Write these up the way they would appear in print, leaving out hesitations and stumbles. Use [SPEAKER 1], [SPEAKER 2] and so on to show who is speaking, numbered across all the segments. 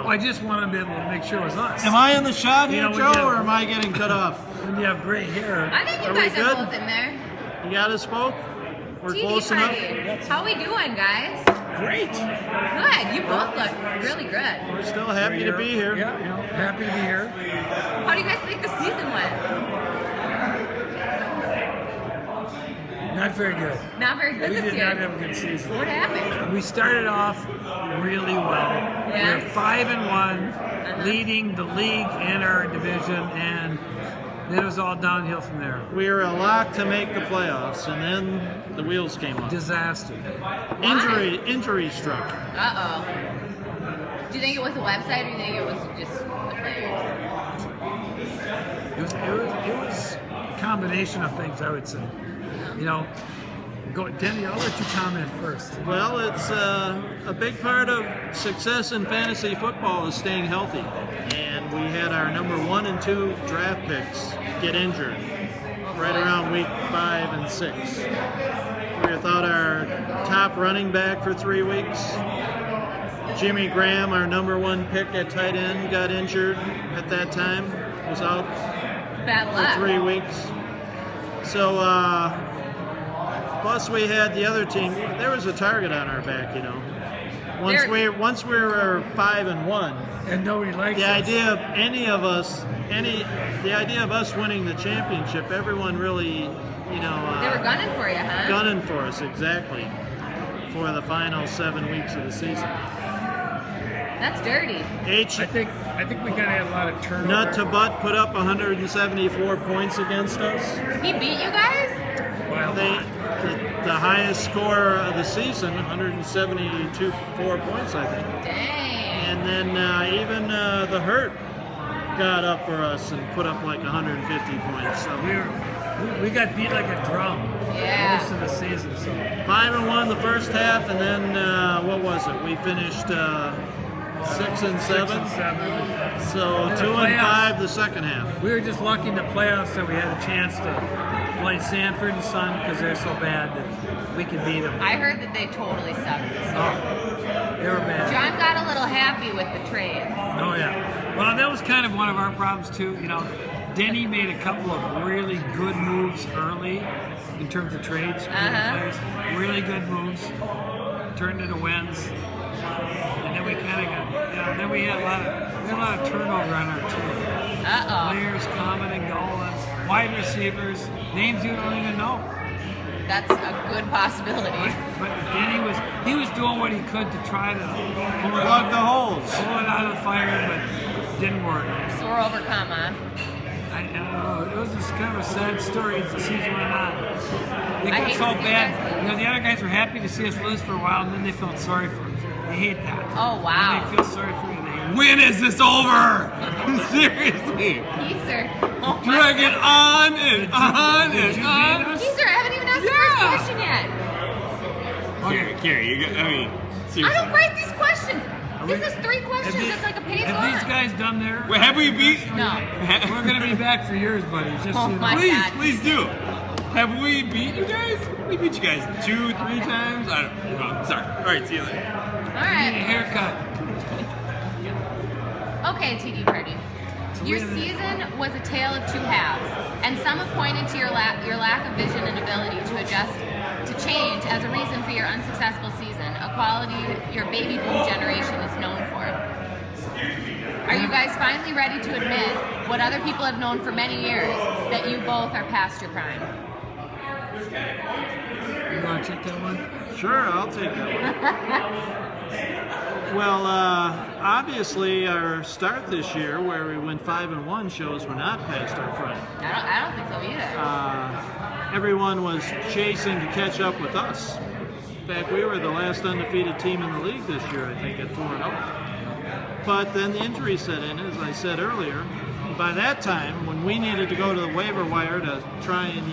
[SPEAKER 1] I just want to be able to make sure it was us.
[SPEAKER 2] Am I in the shot here,
[SPEAKER 1] You know,
[SPEAKER 2] Joe, or am I getting cut off?
[SPEAKER 1] When you have gray hair.
[SPEAKER 3] I think you
[SPEAKER 2] Are we
[SPEAKER 3] guys are
[SPEAKER 2] good?
[SPEAKER 3] both in there.
[SPEAKER 2] You got us both? We're
[SPEAKER 3] TV
[SPEAKER 2] close
[SPEAKER 3] party.
[SPEAKER 2] enough?
[SPEAKER 3] How we doing, guys?
[SPEAKER 1] Great.
[SPEAKER 3] Good. You both look really good.
[SPEAKER 2] We're still happy to be here.
[SPEAKER 1] Yeah, happy to be here.
[SPEAKER 3] How do you guys think the season went?
[SPEAKER 1] Not very good.
[SPEAKER 3] Not very good
[SPEAKER 1] We
[SPEAKER 3] this
[SPEAKER 1] did
[SPEAKER 3] year.
[SPEAKER 1] not have a good season.
[SPEAKER 3] What happened?
[SPEAKER 1] We started off really well.
[SPEAKER 3] Yeah.
[SPEAKER 1] We were 5-1, leading the league and our division, and then it was all downhill from there.
[SPEAKER 2] We were a lock to make the playoffs, and then the wheels came off.
[SPEAKER 1] Disaster.
[SPEAKER 2] Injury struck.
[SPEAKER 3] Uh-oh. Do you think it was the website, or do you think it was just the players?
[SPEAKER 1] It was a combination of things, I would say. You know, Denny, I'll let you comment first.
[SPEAKER 2] Well, it's a big part of success in fantasy football is staying healthy. And we had our number 1 and 2 draft picks get injured right around week 5 and 6. We without our top running back for 3 weeks. Jimmy Graham, our number 1 pick at tight end, got injured at that time. Was out
[SPEAKER 3] Bad luck.
[SPEAKER 2] for 3 weeks. So, plus we had the other team. There was a target on our back, you know. Once we were 5-1,
[SPEAKER 1] And nobody likes
[SPEAKER 2] the
[SPEAKER 1] us.
[SPEAKER 2] idea of the idea of us winning the championship, everyone really, you know,
[SPEAKER 3] They were gunning for you, huh?
[SPEAKER 2] gunning for us exactly for the final 7 weeks of the season.
[SPEAKER 3] That's dirty.
[SPEAKER 1] I think we kind of had a lot of turnover.
[SPEAKER 2] Nut to butt put up 174 points against us.
[SPEAKER 3] He beat you guys?
[SPEAKER 1] Well,
[SPEAKER 2] The highest score of the season, 174 points, I think.
[SPEAKER 3] Dang.
[SPEAKER 2] And then even the Hurt got up for us and put up like 150 points. So
[SPEAKER 1] we got beat like a drum
[SPEAKER 3] Yeah.
[SPEAKER 1] most of the season. So
[SPEAKER 2] 5-1 the first half, and then what was it? We finished 6 and 7.
[SPEAKER 1] 6 and 7.
[SPEAKER 2] So
[SPEAKER 1] In the
[SPEAKER 2] 2 and
[SPEAKER 1] playoffs.
[SPEAKER 2] 5 the second half.
[SPEAKER 1] We were just lucky in the playoffs that we had a chance to play Sanford and Son because they're so bad that we could beat them.
[SPEAKER 3] I heard that they totally sucked this year.
[SPEAKER 1] Oh, they were bad.
[SPEAKER 3] John got a little happy with the trades.
[SPEAKER 1] Oh yeah. Well, that was kind of one of our problems too. You know, Denny made a couple of really good moves early in terms of trades. Players. Really good moves. Turned into wins. And then we kind of got, then we had a lot of turnover on our team.
[SPEAKER 3] Uh-oh.
[SPEAKER 1] Players coming and going, wide receivers, names you don't even know.
[SPEAKER 3] That's a good possibility.
[SPEAKER 1] But Denny was doing what he could to try to
[SPEAKER 2] Plug the holes.
[SPEAKER 1] pull it out of the fire, but didn't work.
[SPEAKER 3] So we're overcome, huh?
[SPEAKER 1] I don't know. It was just kind of a sad story as the season went on. It
[SPEAKER 3] I
[SPEAKER 1] got
[SPEAKER 3] hate
[SPEAKER 1] so
[SPEAKER 3] to see
[SPEAKER 1] bad.
[SPEAKER 3] that.
[SPEAKER 1] You know, the other guys were happy to see us lose for a while, and then they felt sorry for us. They hate that.
[SPEAKER 3] Oh, wow.
[SPEAKER 1] When they feel sorry for you. When is this over? Seriously.
[SPEAKER 3] Geezer. Oh my
[SPEAKER 1] Drag it on and on Did
[SPEAKER 3] God.
[SPEAKER 1] you beat us?
[SPEAKER 3] Geezer, I haven't even asked the first question yet.
[SPEAKER 4] Carrie,
[SPEAKER 3] I
[SPEAKER 4] seriously.
[SPEAKER 3] don't write these questions. This is 3 questions.
[SPEAKER 1] Have
[SPEAKER 3] It's like a page
[SPEAKER 1] Have these
[SPEAKER 3] one.
[SPEAKER 1] guys done their?
[SPEAKER 4] Wait, have we beat?
[SPEAKER 3] No.
[SPEAKER 1] We're gonna be back for yours, buddy. Just
[SPEAKER 3] Oh
[SPEAKER 1] so you know.
[SPEAKER 3] my God.
[SPEAKER 4] Please do. Have we beat you guys? We beat you guys 2, 3 times. I don't know. Sorry. All right, see you later.
[SPEAKER 3] All
[SPEAKER 1] Need a
[SPEAKER 3] right.
[SPEAKER 1] haircut.
[SPEAKER 3] Okay, TD Party. Your season was a tale of 2 halves, and some have pointed to your lack of vision and ability to adjust to change as a reason for your unsuccessful season, a quality your baby boom generation is known for. Are you guys finally ready to admit what other people have known for many years, that you both are past your prime?
[SPEAKER 1] You want to check that one?
[SPEAKER 2] Sure, I'll take that one. Well, obviously our start this year, where we went 5-1, shows we're not past our prime.
[SPEAKER 3] I don't think so either.
[SPEAKER 2] Everyone was chasing to catch up with us. In fact, we were the last undefeated team in the league this year, I think, at 4-0. But then the injury set in, as I said earlier. By that time, when we needed to go to the waiver wire to try and,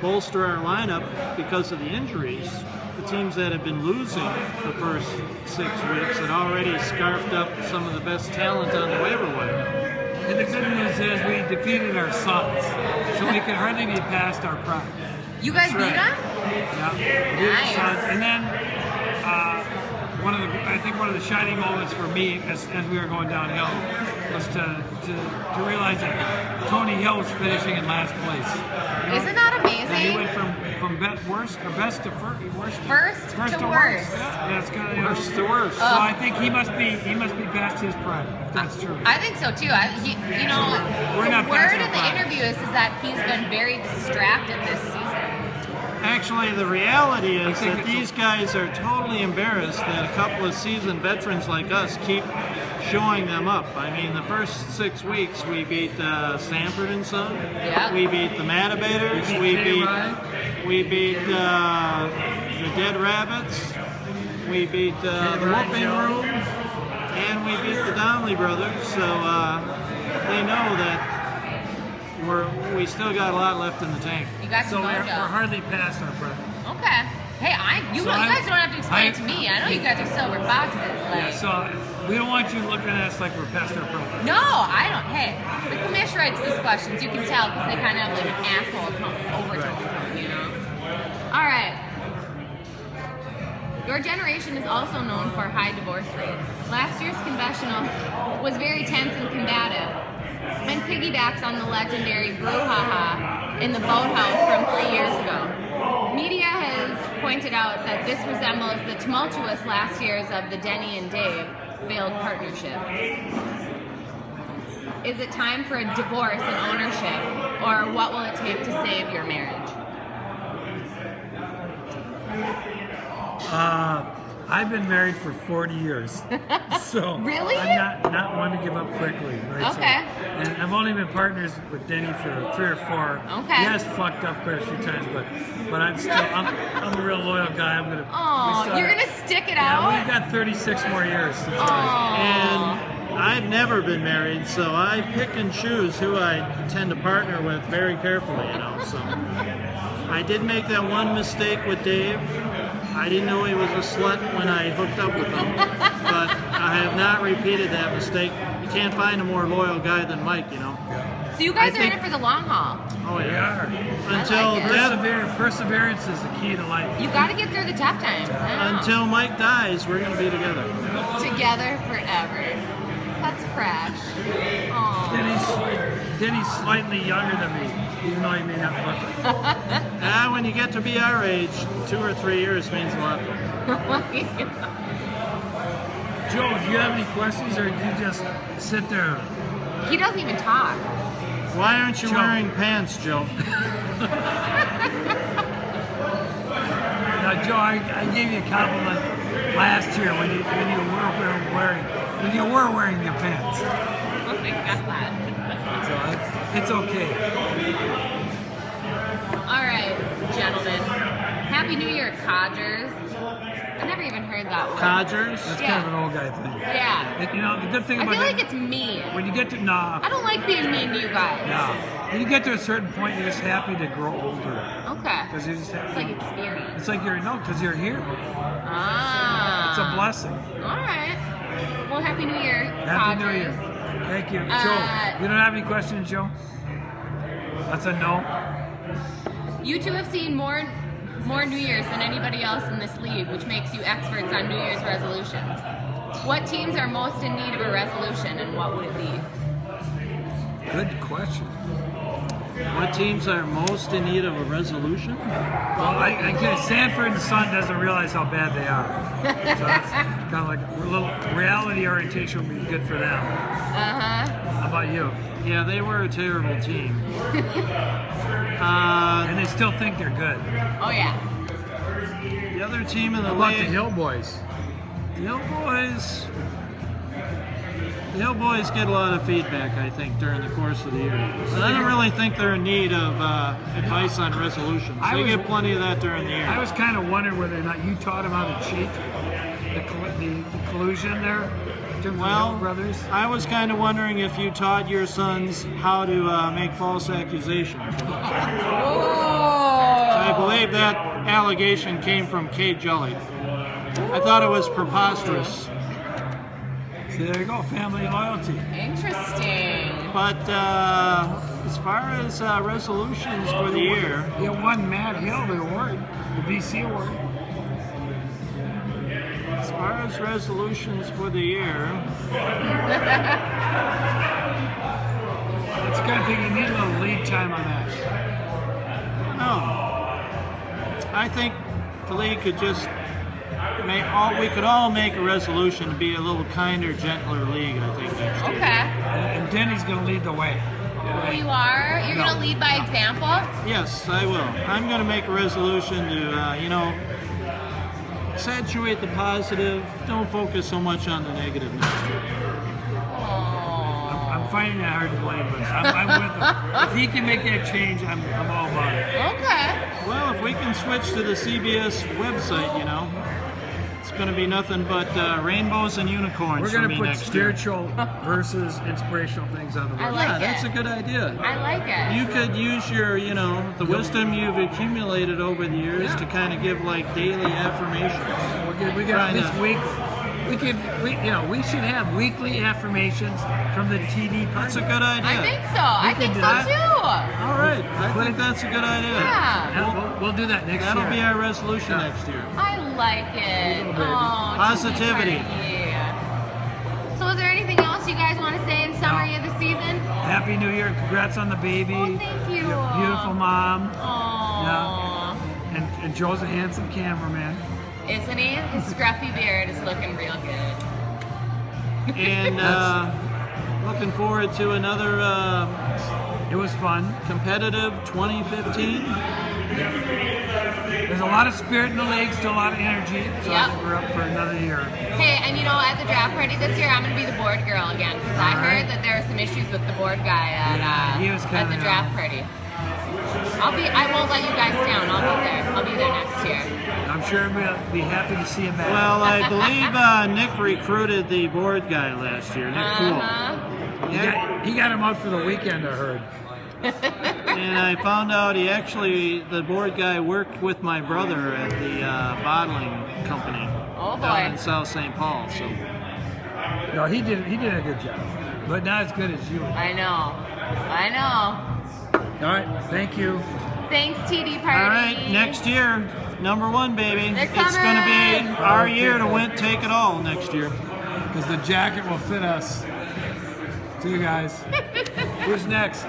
[SPEAKER 2] bolster our lineup because of the injuries, the teams that had been losing the first 6 weeks had already scarfed up some of the best talent on the waiver wire.
[SPEAKER 1] And the good news is we defeated our sons, so we can hardly be past our prime.
[SPEAKER 3] You guys beat them?
[SPEAKER 1] Yeah.
[SPEAKER 3] Nice.
[SPEAKER 1] And then I think one of the shining moments for me as we were going downhill was to realize that Tony Hill was finishing in last place. You know?
[SPEAKER 3] Isn't that amazing?
[SPEAKER 1] And he went from best to worst.
[SPEAKER 3] First to worst.
[SPEAKER 1] Yeah, it's kind of
[SPEAKER 2] Worst to worst.
[SPEAKER 1] So I think he must be past his prime, if that's true.
[SPEAKER 3] I think so too.
[SPEAKER 1] We're
[SPEAKER 3] The
[SPEAKER 1] not
[SPEAKER 3] word
[SPEAKER 1] past
[SPEAKER 3] in
[SPEAKER 1] our
[SPEAKER 3] the
[SPEAKER 1] prime.
[SPEAKER 3] interview is that he's been very distracted this season.
[SPEAKER 2] Actually, the reality is
[SPEAKER 1] think
[SPEAKER 2] that
[SPEAKER 1] it's
[SPEAKER 2] these guys are totally embarrassed that a couple of seasoned veterans like us keep showing them up. I mean, the first 6 weeks we beat Sanford and Son.
[SPEAKER 3] Yeah.
[SPEAKER 2] We beat the Matabaters.
[SPEAKER 1] We beat
[SPEAKER 2] We beat the Dead Rabbits. We beat the Whooping Room. And we beat the Donnelly Brothers. So they know that we still got a lot left in the tank.
[SPEAKER 3] You got
[SPEAKER 1] So
[SPEAKER 3] some
[SPEAKER 1] we're
[SPEAKER 3] mojo.
[SPEAKER 1] hardly past our prime.
[SPEAKER 3] Okay. Hey, you guys don't have to explain it to me. I know you guys are silver foxes.
[SPEAKER 1] Yeah, so we don't want you looking at us like we're past our prime.
[SPEAKER 3] No, I don't. Hey, the commish writes these questions. You can tell because they kind of have like an asshole overtone, you know? All right. Your generation is also known for high divorce rates. Last year's confessional was very tense and combative and piggybacks on the legendary brouhaha in the boathouse from 3 years ago. Media has pointed out that this resembles the tumultuous last years of the Denny and Dave failed partnership. Is it time for a divorce and ownership, or what will it take to save your marriage?
[SPEAKER 1] I've been married for 40 years, so
[SPEAKER 3] Really?
[SPEAKER 1] I'm not one to give up quickly. Right?
[SPEAKER 3] Okay.
[SPEAKER 1] So, and I've only been partners with Denny for 3 or 4.
[SPEAKER 3] Okay.
[SPEAKER 1] He has fucked up quite a few times, but I'm a real loyal guy.
[SPEAKER 3] Oh, you're gonna stick it out?
[SPEAKER 1] Yeah, we've got 36 more years. To try.
[SPEAKER 2] And I've never been married, so I pick and choose who I tend to partner with very carefully, you know. So I did make that one mistake with Dave. I didn't know he was a slut when I hooked up with him, but I have not repeated that mistake. You can't find a more loyal guy than Mike, you know.
[SPEAKER 3] So you guys
[SPEAKER 2] I
[SPEAKER 3] are in
[SPEAKER 2] think-
[SPEAKER 3] it for the long haul.
[SPEAKER 2] Oh
[SPEAKER 1] We
[SPEAKER 2] yeah.
[SPEAKER 1] are.
[SPEAKER 2] Until
[SPEAKER 3] like it.
[SPEAKER 2] death,
[SPEAKER 1] Perseverance is the key to life.
[SPEAKER 3] You got to get through the tough times. I know.
[SPEAKER 2] until Mike dies, we're gonna be together.
[SPEAKER 3] Together forever. That's fresh. Aww.
[SPEAKER 1] Denny's slightly younger than me, even though he may not look it.
[SPEAKER 2] When you get to be our age, 2 or 3 years means a lot.
[SPEAKER 1] Joe, do you have any questions, or do you just sit there?
[SPEAKER 3] He doesn't even talk.
[SPEAKER 2] Why aren't you
[SPEAKER 1] Joe.
[SPEAKER 2] wearing pants, Joe?
[SPEAKER 1] Now, Joe, I gave you a compliment last year when you were wearing your pants.
[SPEAKER 3] Oh my god.
[SPEAKER 1] So it's okay.
[SPEAKER 3] All right, gentlemen. Happy New Year, codgers. I never even heard that word.
[SPEAKER 2] Codgers?
[SPEAKER 1] That's
[SPEAKER 3] Yeah.
[SPEAKER 1] kind of an old guy thing.
[SPEAKER 3] Yeah.
[SPEAKER 1] You know, the good thing
[SPEAKER 3] I
[SPEAKER 1] about
[SPEAKER 3] feel
[SPEAKER 1] that,
[SPEAKER 3] like it's mean.
[SPEAKER 1] when you get to
[SPEAKER 3] I don't like being mean to you guys.
[SPEAKER 1] when you get to a certain point, you're just happy to grow older
[SPEAKER 3] Okay.
[SPEAKER 1] because you just
[SPEAKER 3] It's like experience.
[SPEAKER 1] it's like because you're here.
[SPEAKER 3] Ah.
[SPEAKER 1] It's a blessing.
[SPEAKER 3] All right. Well, Happy New Year,
[SPEAKER 1] Happy New
[SPEAKER 3] codgers.
[SPEAKER 1] Year. Thank you,
[SPEAKER 3] Uh,
[SPEAKER 1] Joe. You don't have any questions, Joe? That's a no.
[SPEAKER 3] You two have seen more New Year's than anybody else in this league, which makes you experts on New Year's resolutions. What teams are most in need of a resolution, and what would it be?
[SPEAKER 1] Good question.
[SPEAKER 2] What teams are most in need of a resolution?
[SPEAKER 1] Well, I guess Sanford and Son doesn't realize how bad they are. So that's kind of like a little reality orientation would be good for them.
[SPEAKER 3] Uh-huh.
[SPEAKER 1] How about you?
[SPEAKER 2] Yeah, they were a terrible team.
[SPEAKER 1] And they still think they're good.
[SPEAKER 3] Oh, yeah.
[SPEAKER 2] The other team in the
[SPEAKER 1] How about the
[SPEAKER 2] league,
[SPEAKER 1] Hill Boys?
[SPEAKER 2] the Hill Boys get a lot of feedback, I think, during the course of the year. So I don't really think they're in need of advice on resolutions. They get plenty of that during the
[SPEAKER 1] I
[SPEAKER 2] year.
[SPEAKER 1] was kind of wondering whether or not you taught them how to cheat, the collusion there, in terms of the Hill brothers.
[SPEAKER 2] I was kind of wondering if you taught your sons how to make false accusations. I believe that allegation came from Kate Jelly. I thought it was preposterous.
[SPEAKER 1] See, there you go, family loyalty.
[SPEAKER 3] Interesting.
[SPEAKER 2] But as far as resolutions for the year,
[SPEAKER 1] You won Matt Hill the award, the BC award.
[SPEAKER 2] as far as resolutions for the year,
[SPEAKER 1] It's a good thing you need a little lead time on that.
[SPEAKER 2] I think the league could just we could all make a resolution to be a little kinder, gentler league, I think, next year.
[SPEAKER 3] Okay.
[SPEAKER 1] And Denny's going to lead the way.
[SPEAKER 3] Oh, you are? You're
[SPEAKER 1] No.
[SPEAKER 3] going to lead by example?
[SPEAKER 2] Yes, I will. I'm going to make a resolution to, saturate the positive. Don't focus so much on the negative next year.
[SPEAKER 3] Oh.
[SPEAKER 1] I'm finding that hard to believe, but I'm with him. If he can make that change, I'm all about it.
[SPEAKER 3] Okay.
[SPEAKER 2] Well, if we can switch to the CBS website, it's going to be nothing but rainbows and unicorns
[SPEAKER 1] We're
[SPEAKER 2] for
[SPEAKER 1] going
[SPEAKER 2] me
[SPEAKER 1] to put
[SPEAKER 2] next year.
[SPEAKER 1] spiritual versus inspirational things on the
[SPEAKER 3] I
[SPEAKER 1] website.
[SPEAKER 3] like
[SPEAKER 2] Yeah,
[SPEAKER 3] it.
[SPEAKER 2] that's a good idea.
[SPEAKER 3] I like it.
[SPEAKER 2] You could use your, the wisdom you've accumulated over the years to kind of give like daily affirmations.
[SPEAKER 1] We got
[SPEAKER 2] Trying
[SPEAKER 1] this
[SPEAKER 2] to-
[SPEAKER 1] week. We should have weekly affirmations from the TD
[SPEAKER 2] That's
[SPEAKER 1] party.
[SPEAKER 2] a good idea.
[SPEAKER 3] I think so. I think
[SPEAKER 1] do
[SPEAKER 3] so
[SPEAKER 1] that.
[SPEAKER 3] too.
[SPEAKER 2] All right, I think that's a good idea.
[SPEAKER 3] Yeah.
[SPEAKER 1] We'll do that next
[SPEAKER 2] That'll
[SPEAKER 1] year.
[SPEAKER 2] be our resolution next year.
[SPEAKER 3] I like it.
[SPEAKER 1] Little baby.
[SPEAKER 3] Oh,
[SPEAKER 2] Positivity.
[SPEAKER 3] Yeah. So, is there anything else you guys want to say in summary of the season?
[SPEAKER 1] Happy New Year! Congrats on the baby.
[SPEAKER 3] Oh, thank you.
[SPEAKER 1] Your beautiful mom.
[SPEAKER 3] Oh.
[SPEAKER 1] And Joe's a handsome cameraman.
[SPEAKER 3] Isn't he? His scruffy beard is looking real good.
[SPEAKER 2] And looking forward to another
[SPEAKER 1] It was fun.
[SPEAKER 2] competitive 2015.
[SPEAKER 1] There's a lot of spirit in the league, still a lot of energy. So I
[SPEAKER 3] Yep.
[SPEAKER 1] think we're up for another year.
[SPEAKER 3] Hey, and at the draft party this year, I'm going to be the board girl again because I
[SPEAKER 1] All right.
[SPEAKER 3] heard that there were some issues with the board guy at,
[SPEAKER 1] he was
[SPEAKER 3] at
[SPEAKER 1] kinda,
[SPEAKER 3] the draft party. I won't let you guys down. I'll be there. I'll be there next year.
[SPEAKER 1] I'm sure we'll be happy to see him back.
[SPEAKER 2] Well, I believe Nick recruited the board guy last year, Nick Cool.
[SPEAKER 1] he got him out for the weekend, I heard.
[SPEAKER 2] And I found out the board guy worked with my brother at the bottling company
[SPEAKER 3] Oh
[SPEAKER 2] down
[SPEAKER 3] boy.
[SPEAKER 2] in South St. Paul. So
[SPEAKER 1] No, he did a good job, but not as good as you.
[SPEAKER 3] I know.
[SPEAKER 1] All right, thank you.
[SPEAKER 3] Thanks, TD party.
[SPEAKER 2] all right, next year, #1, baby.
[SPEAKER 3] They're
[SPEAKER 2] It's going to
[SPEAKER 3] coming.
[SPEAKER 2] be our year to take it all next year.
[SPEAKER 1] Because the jacket will fit us. See you guys. Who's next?